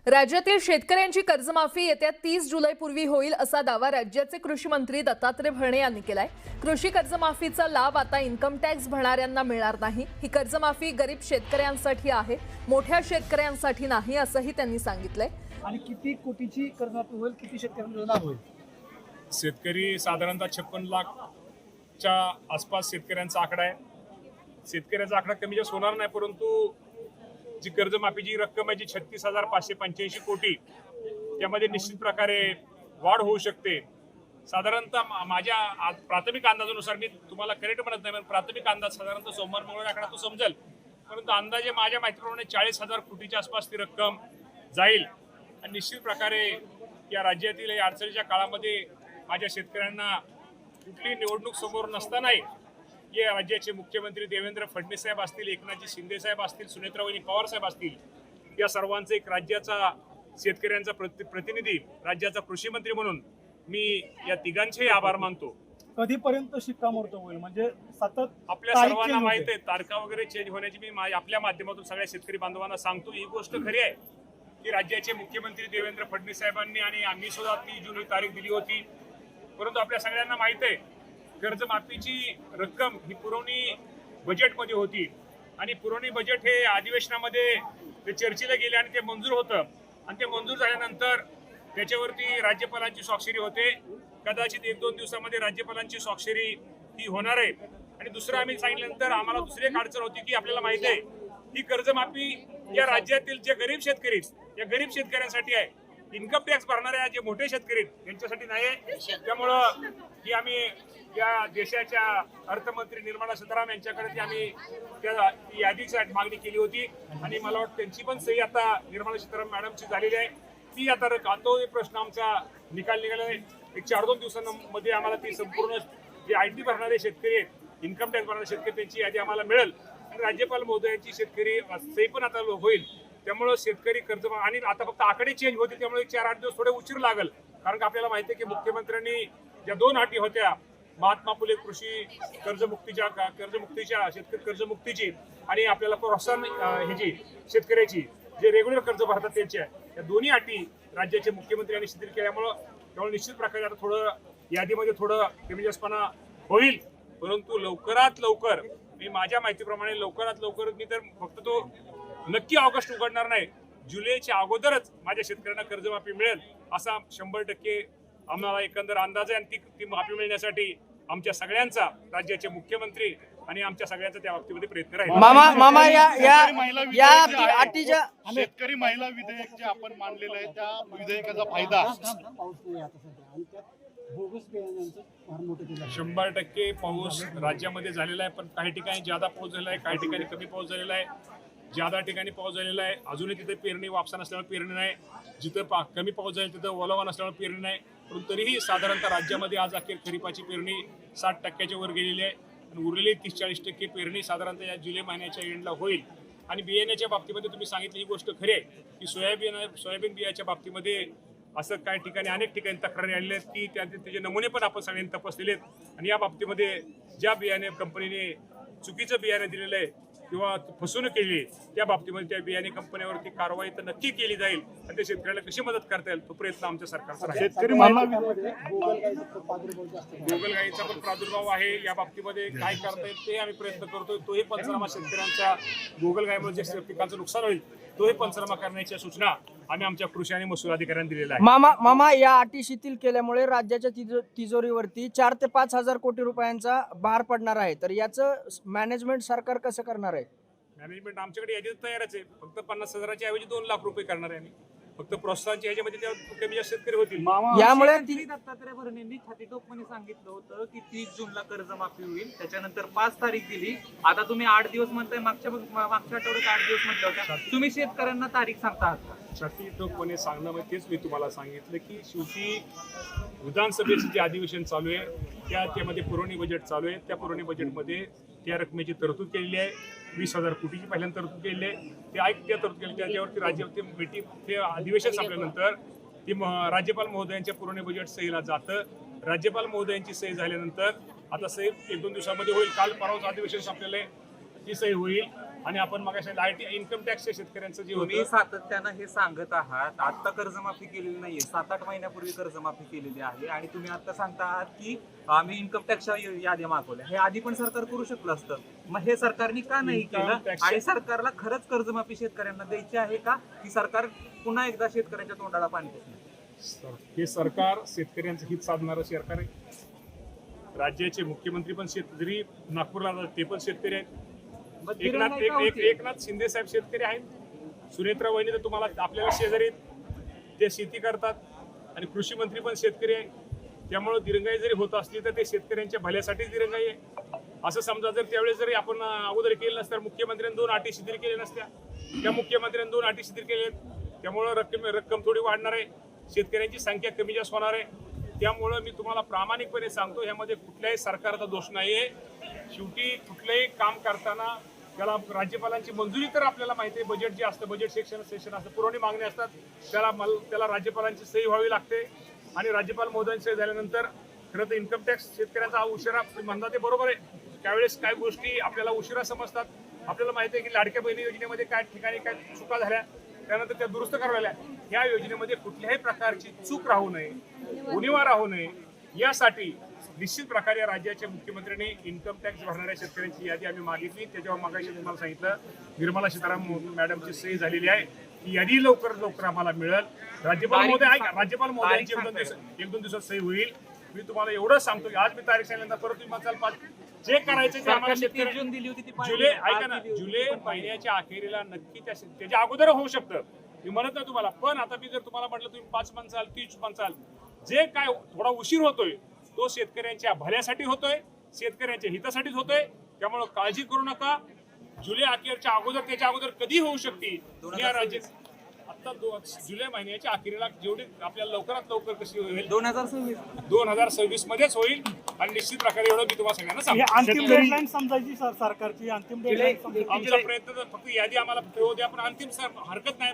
राज्यातील शेतकऱ्यांची कर्जमाफी येत्या 30 जुलैपूर्वी होईल असा दावा राज्याचे कृषी मंत्री दत्तात्रय भरणे यांनी केलाय। कृषी कर्जमाफीचा लाभ आता इन्कम टॅक्स भरणाऱ्यांना मिळणार नाही। ही कर्जमाफी गरीब शेतकऱ्यांसाठी आहे, मोठ्या शेतकऱ्यांसाठी नाही असंही त्यांनी सांगितलंय। आणि किती कोटीची कर्जमाफी होईल, किती शेतकऱ्यांना लाभ होईल? शेतकरी साधारणतः 56 लाखच्या आसपास शेतकऱ्यांचा आकडा आहे। शेतकऱ्याचा आकडा कमी जास्त होणार नाही, परंतु जी कर्जमाफीची रक्कम आहे जी 36,585 कोटी, त्यामध्ये निश्चित प्रकारे वाढ होऊ शकते। साधारणतः माझ्या प्राथमिक अंदाजानुसार, मी तुम्हाला करेक्ट म्हणत नाही, पण प्राथमिक अंदाज साधारणतः सोमवार मंगळवार आकडा तो समजेल, परंतु अंदाजे माझ्या माहितीप्रमाणे 40,000 कोटीच्या आसपास ती रक्कम जाईल। आणि निश्चित प्रकारे या राज्यातील या अडचणीच्या काळामध्ये माझ्या शेतकऱ्यांना कुठली निवडणूक समोर नसतानाही या राज्याचे मुख्यमंत्री देवेंद्र फडणवीस साहेब असतील, एकनाथजी शिंदे साहेब असतील, सुनेत्रावहिनी पवार साहेब असतील, या सर्वांचा एक राज्याचा शेतकऱ्यांचा प्रतिनिधी, राज्याचा कृषी मंत्री म्हणून मी या तिघांचेही आभार मानतो। कधीपर्यंत शिक्कामोर्तब होईल? म्हणजे सतत आपल्या सर्वांना माहित आहे तारखा वगैरे चेंज होण्याची मी आपल्या माध्यमातून सगळ्या शेतकरी बांधवांना सांगतो। ही गोष्ट खरी आहे की राज्याचे मुख्यमंत्री देवेंद्र फडणवीस साहेबांनी आणि आम्ही सुद्धा 30 जून ही तारीख दिली होती, परंतु आपल्या सगळ्यांना माहित आहे कर्जमाफीची रक्कम ही पुरवणी बजेटमध्ये होती आणि पुरवणी बजेट हे अधिवेशनामध्ये ते चर्चेला गेले आणि ते मंजूर होतं आणि ते मंजूर झाल्यानंतर त्याच्यावरती राज्यपालांची स्वाक्षरी होते। कदाचित 1-2 दिवसामध्ये राज्यपालांची स्वाक्षरी ही होणार आहे। आणि दुसरं आम्ही सांगितल्यानंतर आम्हाला दुसरी एक अडचण होती की आपल्याला माहिती आहे ही कर्जमाफी या राज्यातील जे गरीब शेतकरी या गरीब शेतकऱ्यांसाठी आहे, इन्कम टॅक्स भरणारे जे मोठे शेतकरी यांच्यासाठी नाही आहे। त्यामुळं ही आम्ही या देशाच्या अर्थमंत्री निर्मला सीतारामन यांच्याकडे ती आम्ही त्या यादीची मागणी केली होती आणि मला वाटतं त्यांची पण सही आता निर्मला सीतारामन मॅडमची झालेली आहे। ती आता तो प्रश्न आमचा निकाल निघाला आहे। एक 4-2 दिवसांमध्ये आम्हाला ती संपूर्ण जे IT भरणारे शेतकरी आहेत, इन्कम टॅक्स भरणारे शेतकरी, त्यांची यादी आम्हाला मिळेल आणि राज्यपाल महोदयांची शेतकरी सही पण आता होईल। त्यामुळे शेतकरी कर्ज आणि आता फक्त आकडे चेंज होते, त्यामुळे 4-8 दिवस थोडे उशीर लागेल, कारण का आपल्याला माहिती आहे की मुख्यमंत्र्यांनी ज्या 2 अटी होत्या, महात्मा फुले कृषी कर्जमुक्तीच्या शेतकरी कर्जमुक्तीची आणि आपल्याला प्रोत्साहन ह्याची शेतकऱ्याची जे रेग्युलर कर्ज भरतात त्यांच्या, या दोन्ही अटी राज्याचे मुख्यमंत्री यांनी शिथिल केल्यामुळं त्यामुळे निश्चित प्रकारे आता थोडं यादीमध्ये थोडं कमी जास्तपणा होईल, परंतु लवकरात लवकर, मी माझ्या माहितीप्रमाणे लवकरात लवकर, मी तर फक्त तो नक्की ऑगस्ट उघडणार नाही, जुलैच्या अगोदरच माझ्या शेतकऱ्यांना कर्जमाफी मिळेल असा 100% आम्हाला एकंदर अंदाज आहे। आणि ती माफी मिळण्यासाठी आमच्या सगळ्यांचा, राज्याचे मुख्यमंत्री आणि आमच्या सगळ्यांचा त्या बाबतीमध्ये प्रयत्न राहील। मामा शेतकरी महिला विधेयक जे आपण मांडलेलं आहे, त्या विधेयकाचा फायदा 100% पाऊस राज्यामध्ये झालेला आहे, पण काही ठिकाणी ज्यादा पाऊस झालेला आहे, काही ठिकाणी कमी पाऊस झालेला आहे। ज्यादा ठिकाणी पाऊस झालेला आहे, अजूनही तिथे पेरणी वापसा नसल्यामुळे पेरणी नाही, जिथं कमी पाऊस झाला तिथं ओलावा नसल्यामुळे पेरणी नाही, परंतु तरीही साधारणतः राज्यामध्ये आज अखेर खरीपाची पेरणी 60% वर गेलेली आहे आणि उरलेली 30-40% पेरणी साधारणतः या जुलै महिन्याच्या एंडला होईल। आणि बियाण्याच्या बाबतीमध्ये तुम्ही सांगितली ही गोष्ट खरी आहे की सोयाबीन बियाच्या बाबतीमध्ये असं काही ठिकाणी अनेक ठिकाणी तक्रारी आलेल्या आहेत की त्याचे नमुने पण आपण सगळ्यांनी तपासलेले आहेत आणि या बाबतीमध्ये ज्या बियाणे कंपनीने चुकीचं बियाणे दिलेलं आहे किंवा फसवणूक केली आहे, त्या बाबतीमध्ये त्या बियाणे कंपन्यावरती कारवाई तर नक्की केली जाईल आणि त्या शेतकऱ्याला कशी मदत करता येईल तो प्रयत्न आमच्या सरकारचा राहील। शेतकरी गोगलगाईचा पण प्रादुर्भाव आहे, या बाबतीमध्ये काय करता येईल ते आम्ही प्रयत्न करतोय। तोही पंचनामा शेतकऱ्यांचा गोगलगाईमुळे जे पिकांचं नुकसान होईल तोही पंचनामा करण्याच्या सूचना आम्ही आमच्या कृषी आणि महसूल अधिकाऱ्यांना दिलेल्या आहे। मामा या अटी शिथिल केल्यामुळे राज्याच्या तिजोरीवरती 4 ते 5 हजार कोटी रुपयांचा भार पडणार आहे, तर याचं मॅनेजमेंट सरकार कसं करणार आहे? मॅनेजमेंट आमच्याकडे यादी तयारच आहे, फक्त 50,000च्या ऐवजी 2 लाख रुपये करणार आहे आम्ही, फक्त प्रोत्साहनच्या ह्याच्यामध्ये कमी जास्त शेतकरी होतील। यामुळे दत्तात्रय भरणेंनी छातीटोपपणे सांगितलं होतं की 30 जूनला कर्जमाफी होईल, त्याच्यानंतर 5 तारीख दिली, आता तुम्ही 8 दिवस म्हणताय, मागच्या आठवड्यात 8 दिवस म्हटलं होतं, तुम्ही शेतकऱ्यांना तारीख सांगता? छातीटोपपणे सांगणं म्हणजे तेच मी तुम्हाला सांगितलं की शेवटी विधानसभेचं जे अधिवेशन चालू आहे त्यामध्ये पुरवणी बजेट चालू आहे, त्या पुरवणी बजेटमध्ये त्या रकमेची तरतूद केलेली आहे, 20,000 कोटीची पहिल्यांदा तरतूद केलेली आहे। त्या तरतूद केली, त्याच्यावरती राज्यावरती ते अधिवेशन संपल्यानंतर ती राज्यपाल महोदयांच्या पुरवणी बजेट सहीला जातं। राज्यपाल महोदयांची सही झाल्यानंतर आता सही 1-2 दिवसामध्ये होईल, काल परवाच अधिवेशन संपलेलं आहे, ती सही होईल आणि आपण मग इन्कम टॅक्सच्या शेतकऱ्यांचं जे तुम्ही होतं सातत्यानं हे सांगत आहात. आता कर्जमाफी केलेली नाहीये, 7-8 महिन्यापूर्वी कर्जमाफी केलेली आहे आणि तुम्ही आता सांगता आहात की आम्ही इन्कम टॅक्सच्या याद्या मागवल्या. हे आधी पण सरकार करू शकलं असतं. मग हे सरकारने का नाही Income केलं? tax- आणि सरकारला खरंच कर्जमाफी शेतकऱ्यांना द्यायची आहे का, की सरकार पुन्हा एकदा शेतकऱ्यांच्या तोंडाला पाणी पुसणार? हे सरकार शेतकऱ्यांचं हित साधणारं सरकार आहे. राज्याचे मुख्यमंत्री पण जरी नागपूरला राहतात, ते पण शेतकरी आहेत. मग दिरंगाई का होती? एकनाथ शिंदे साहेब शेतकरी आहेत. सुनेत्रा वहिनी तर तुम्हाला आपल्याला शेजारी आहेत. ते शेती करतात आणि कृषी मंत्री पण शेतकरी आहे. त्यामुळे दिरंगाई जरी होत असली तर ते शेतकऱ्यांच्या भल्यासाठीच दिरंगाई आहे. असं समजा जर त्यावेळेस जरी आपण अगोदर केलं नसतं, मुख्यमंत्र्यांनी 2 अटी शिथिल केल्या नसत्या. त्या मुख्यमंत्र्यांनी 2 अटी शिथिल केल्या आहेत. त्यामुळं रक्कम थोडी वाढणार आहे. शेतकऱ्यांची संख्या कमी जास्त होणार आहे. त्यामुळं मी तुम्हाला प्रामाणिकपणे सांगतो, ह्यामध्ये कुठल्याही सरकारचा दोष नाहीये. शेवटी कुठलंही काम करताना त्याला राज्यपालांची मंजुरी तर आपल्याला माहिती आहे. बजेट जे असतं, बजेट सेशन असतं, पुरवणी मागणी असतात, त्याला राज्यपालांची सही व्हावी लागते. आणि राज्यपाल महोदयांची सही झाल्यानंतर खरं तर इन्कम टॅक्स शेतकऱ्यांचा हा उशिरा म्हणतात ते बरोबर आहे. त्यावेळेस काय गोष्टी आपल्याला उशिरा समजतात. आपल्याला माहिती आहे की लाडक्या बहिणी योजनेमध्ये काय ठिकाणी काय चुका झाल्या, त्यानंतर त्या दुरुस्त कराव्या. ह्या योजनेमध्ये कुठल्याही प्रकारची चूक राहू नये, उणिवा राहू नये, यासाठी निश्चित प्रकारे राज्याच्या मुख्यमंत्र्यांनी इन्कम टॅक्स भरणाऱ्या शेतकऱ्यांची यादी आम्ही मागितली. त्याच्यावर मागाशी तुम्हाला सांगितलं, निर्मला सीतारामन मॅडमची सही झालेली आहे. ती यादी लवकरात लवकर आम्हाला मिळेल. राज्यपाल महोदयांची 1-2 दिवसात सही होईल. मी तुम्हाला एवढं सांगतो की आज मी तारीख सांगितल्यानंतर परत तुम्ही म्हणसाल जे करायचं ते आम्हाला सरकारने 3 जून दिली होती ती जुलै ऐका ना, जुलै महिन्याच्या अखेरीला नक्की त्याच्या अगोदर होऊ शकतं. मी म्हणत नाही तुम्हाला, पण आता मी जर तुम्हाला म्हटलं तुम्ही 5 म्हणसाल, 30 म्हणसाल, जे काय थोडा उशीर होतोय तो शेतकऱ्यांच्या भल्यासाठी होतोय, शेतकऱ्यांच्या हितासाठीच होतोय. त्यामुळे काळजी करू नका. जुलै अखेरच्या अगोदर, त्याच्या अगोदर कधी होऊ शकते या राज्यात. आता जुलै महिन्याच्या अखेरीला जेवढी आपल्याला लवकरात लवकर कशी होईल 2026 मध्येच होईल. आणि निश्चित प्रकारे एवढं मी तुम्हाला सगळ्यांना सांगतो. अंतिम डेडलाईन समजायची सरकारची अंतिम डेडलाईन आमचा प्रयत्न तर फक्त यादी आम्हाला ठेवू द्या, पण अंतिम हरकत नाही.